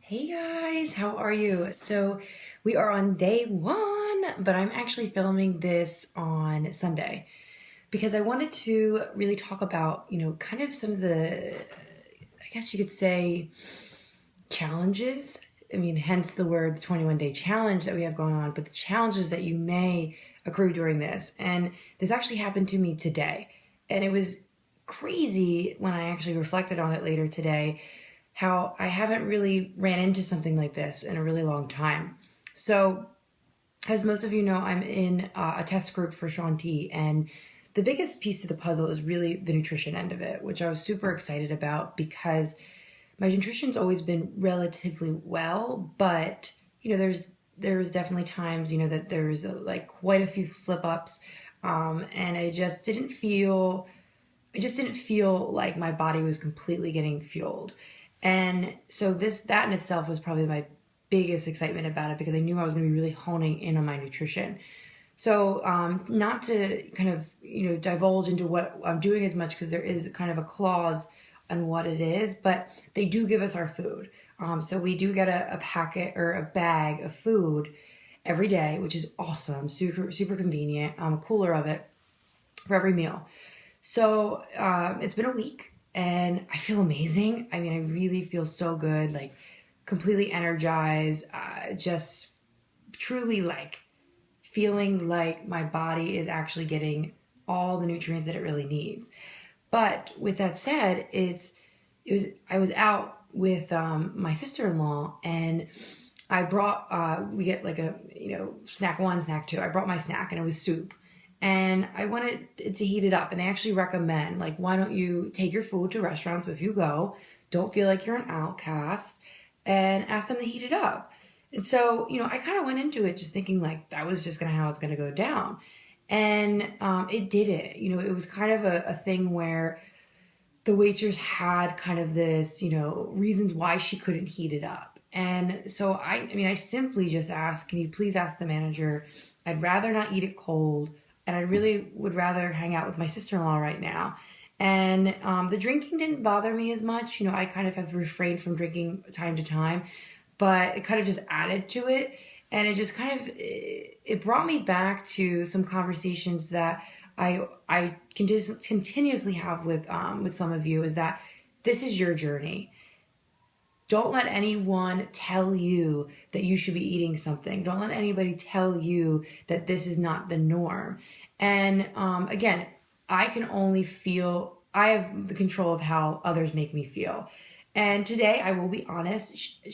Hey guys, how are you? So we are on day one, but I'm actually filming this on Sunday because I wanted to really talk about, kind of some of I guess you could say, challenges. I mean, hence the word 21 day challenge that we have going on, but the challenges that you may accrue during this. And this actually happened to me today. And it was crazy when I actually reflected on it later today how I haven't really ran into something like this in a really long time. So, as most of you know, I'm in a test group for Shaun T, and the biggest piece of the puzzle is really the nutrition end of it, which I was super excited about because my nutrition's always been relatively well, but there was definitely times that there was like quite a few slip ups, and I just didn't feel like my body was completely getting fueled. And so that in itself was probably my biggest excitement about it because I knew I was going to be really honing in on my nutrition. So not to kind of divulge into what I'm doing as much because there is kind of a clause on what it is, but they do give us our food. So we do get a packet or a bag of food every day, which is awesome, super convenient. A cooler of it for every meal. So it's been a week and I feel amazing. I mean, I really feel so good, like completely energized, just truly like feeling like my body is actually getting all the nutrients that it really needs. But with that said, I was out with my sister-in-law and I brought we get like a snack one, snack two. I brought my snack and it was soup. And I wanted it to heat it up. And they actually recommend, like, why don't you take your food to restaurants if you go, don't feel like you're an outcast, and ask them to heat it up. And so, I kind of went into it just thinking like that was just gonna how it's gonna go down. And it didn't. It was kind of a thing where the waitress had kind of this, reasons why she couldn't heat it up. And so I simply just asked, can you please ask the manager? I'd rather not eat it cold, and I really would rather hang out with my sister-in-law right now. And the drinking didn't bother me as much. I kind of have refrained from drinking time to time, but it kind of just added to it. And it just kind of it brought me back to some conversations that I can just continuously have with some of you, is that this is your journey. Don't let anyone tell you that you should be eating something. Don't let anybody tell you that this is not the norm. And again, I can only feel, I have the control of how others make me feel. And today, I will be honest,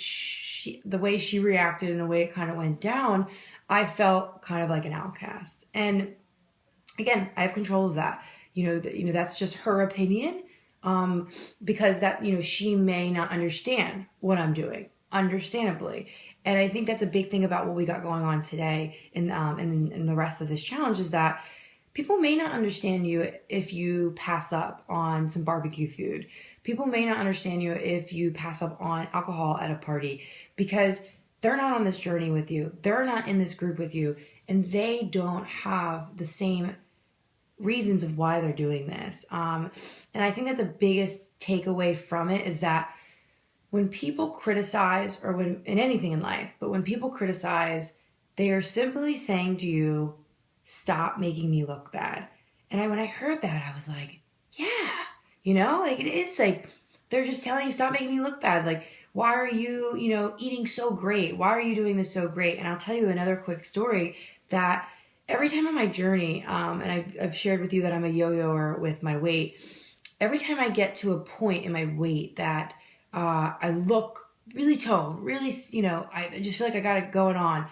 the way she reacted and the way it kind of went down, I felt kind of like an outcast. And again, I have control of that. That's just her opinion, because that she may not understand what I'm doing, understandably. And I think that's a big thing about what we got going on today, and the rest of this challenge, is that people may not understand you if you pass up on some barbecue food. People may not understand you if you pass up on alcohol at a party because they're not on this journey with you. They're not in this group with you, and they don't have the same reasons of why they're doing this. And I think that's a biggest takeaway from it, is that when people criticize, or when in anything in life, but when people criticize, they are simply saying to you, stop making me look bad. And when I heard that, I was like, yeah, like it is like they're just telling you, stop making me look bad. Like, why are you, eating so great? Why are you doing this so great? And I'll tell you another quick story that every time on my journey, and I've shared with you that I'm a yo-yoer with my weight. Every time I get to a point in my weight that I look really toned, really, I just feel like I got it going on,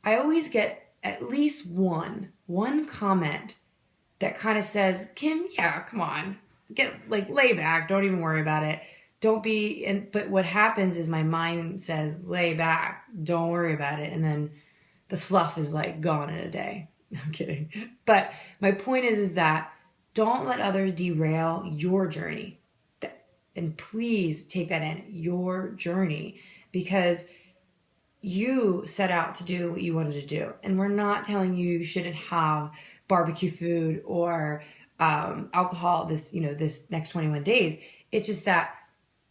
I always get at least one comment that kind of says, Kim, yeah, come on, lay back, don't even worry about it. Don't be, but what happens is my mind says, lay back, don't worry about it. And then the fluff is like gone in a day. I'm kidding. But my point is that don't let others derail your journey. And please take that in, your journey, because you set out to do what you wanted to do. And we're not telling you shouldn't have barbecue food or alcohol this next 21 days. It's just that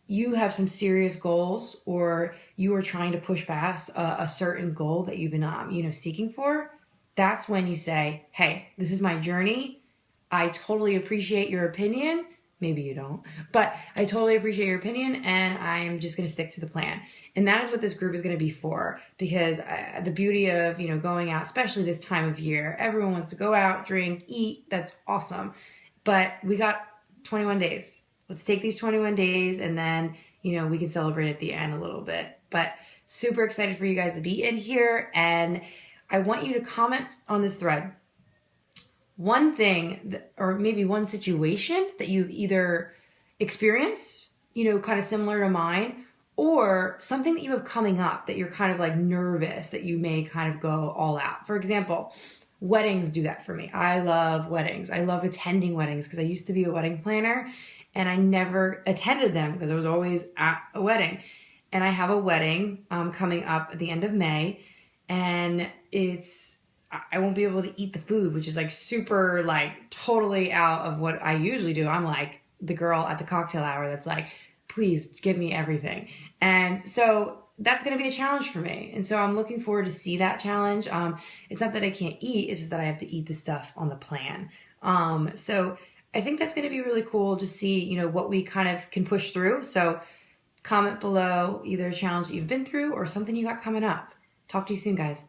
you have some serious goals, or you are trying to push past a certain goal that you've been, seeking for, that's when you say, hey, this is my journey. I totally appreciate your opinion. Maybe you don't, but I totally appreciate your opinion, and I'm just going to stick to the plan. And that is what this group is going to be for, because the beauty of, going out, especially this time of year, everyone wants to go out, drink, eat. That's awesome. But we got 21 days. Let's take these 21 days, and then, we can celebrate at the end a little bit. But super excited for you guys to be in here. And I want you to comment on this thread one thing or maybe one situation that you've either experienced, kind of similar to mine, or something that you have coming up that you're kind of like nervous that you may kind of go all out. For example, weddings do that for me. I love weddings. I love attending weddings because I used to be a wedding planner and I never attended them because I was always at a wedding. And I have a wedding coming up at the end of May, and I won't be able to eat the food, which is like super, like totally out of what I usually do. I'm like the girl at the cocktail hour that's like, please give me everything. And so that's going to be a challenge for me. And so I'm looking forward to see that challenge. It's not that I can't eat, it's just that I have to eat the stuff on the plan. So I think that's going to be really cool to see, what we kind of can push through. So comment below either a challenge that you've been through or something you got coming up. Talk to you soon, guys.